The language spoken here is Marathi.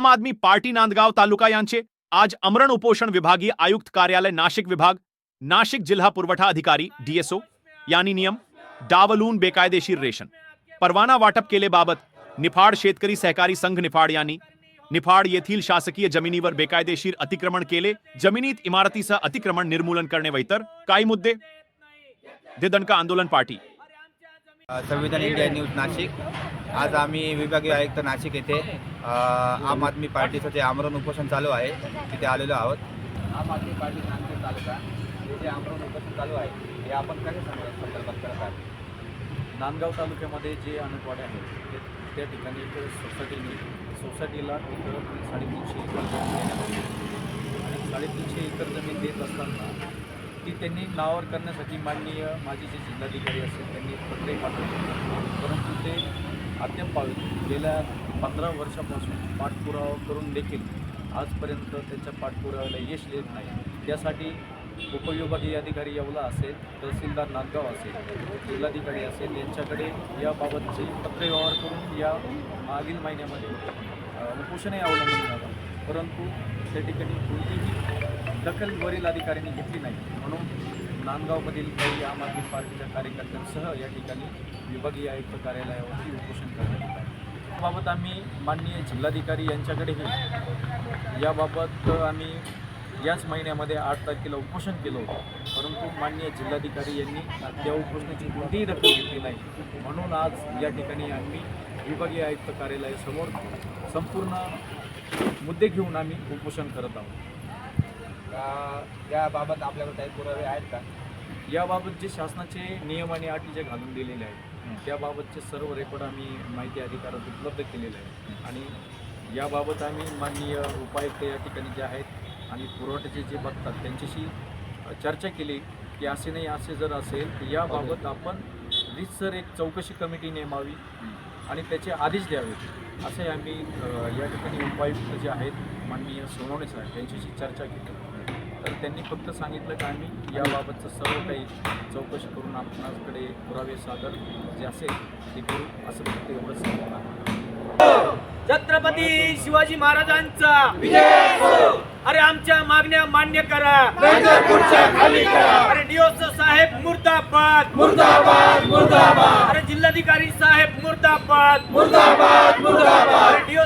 आदमी पार्टी नांदगाव तालुका यांचे आज आमरण उपोषण विभागीय आयुक्त कार्यालय नाशिक विभाग, नाशिक जिल्हा पुरवठा अधिकारी डीएसओ यांनी नियम डावलून बेकायदेशीर रेशन परवाना वाटप केलेबाबत निफाड शेतकरी सहकारी संघ निफाड यांनी निफाड येथील शासकीय जमिनीवर बेकायदेशीर अतिक्रमण केले, जमिनीत इमारतीसह अतिक्रमण निर्मूलन करणे व इतर काही मुद्दे दणका आंदोलन पार्टी संविधान इंडिया न्यूज नाशिक। आज आम्ही विभागीय आयुक्त नाशिक येथे आम आदमी पार्टीचं जे आमरण उपोषण चालू आहे तिथे आलेलो आहोत। आम आदमी पार्टी नाशिक तालुका हे जे आमरण उपोषण चालू आहे हे आपण कशा संदर्भात करत आहात? नांदगाव तालुक्यामध्ये जे अनकवाडे आहेत त्या ठिकाणी एक सोसायटीला तिथं 350 एकर जमीन देण्यात आली आणि 350 एकर जमीन देत असताना ती त्यांनी नावावर करण्यासाठी माननीय माजी जे जिल्हाधिकारी असेल त्यांनी पत्रे पाठवले, परंतु ते अद्याप गेल्या 15 वर्षापासून पाठपुरावा करून देखील आजपर्यंत त्यांच्या पाठपुराव्याला यश येत नाही। त्यासाठी उपविभागीय अधिकारी येवला असेल, तहसीलदार नांदगाव असेल, जिल्हाधिकारी असेल यांच्याकडे याबाबतचे पत्रव्यवहार करून या मागील महिन्यामध्ये उपोषणही अवलंबून झाला, परंतु त्या ठिकाणी कोणतीही दखल वरील अधिकाऱ्यांनी घेतली नाही। म्हणून नांदगावमधील काही आम आदमी पार्टीच्या कार्यकर्त्यांसह या ठिकाणी विभागीय आयुक्त कार्यालयावरती उपोषण करण्यात आले। याबाबत आम्ही माननीय जिल्हाधिकारी यांच्याकडेही याबाबत आम्ही याच महिन्यामध्ये 8 तारखेला उपोषण केलं होतं, परंतु माननीय जिल्हाधिकारी यांनी त्या उपोषणाची कोणतीही दखल घेतली नाही। म्हणून आज या ठिकाणी आम्ही विभागीय आयुक्त कार्यालयासमोर संपूर्ण मुद्दे घेऊन आम्ही उपोषण करत आहोत। याबाबत आपल्याकडे काही पुरावे आहेत का? याबाबत जे शासनाचे नियम आणि अटी जे घालून दिलेले आहेत त्याबाबतचे सर्व रेकॉर्ड आम्ही माहिती अधिकारात उपलब्ध केलेले आहे आणि याबाबत आम्ही माननीय उपायुक्त या ठिकाणी जे आहेत आणि पुरवठ्याचे जे बघतात त्यांच्याशी चर्चा केली की असे नाही, असे जर असेल तर याबाबत आपण रीतसर एक चौकशी कमिटी नेमावी आणि त्याचे आदेश द्यावेत असे आम्ही या ठिकाणी उपायुक्त जे आहेत माननीय सोनवणे साहेब त्यांच्याशी चर्चा केली। तर त्यांनी फक्त सांगितलं की आम्ही याबाबतचं सर्व काही चौकशी करून आपणाकडे पुरावे सादर जे असेल ते करू असं फक्त एवढंच सांगितलं आहे। छत्रपती शिवाजी महाराजांचा अरे आमच्या मागण्या मान्य करा, अरे डीओ साहेब मुर्दाबाद मुर्दाबाद मुर्दाबाद, अरे जिल्हाधिकारी साहेब मुर्दाबाद मुर्दाबाद मुर्दाबाद, अरे डीओ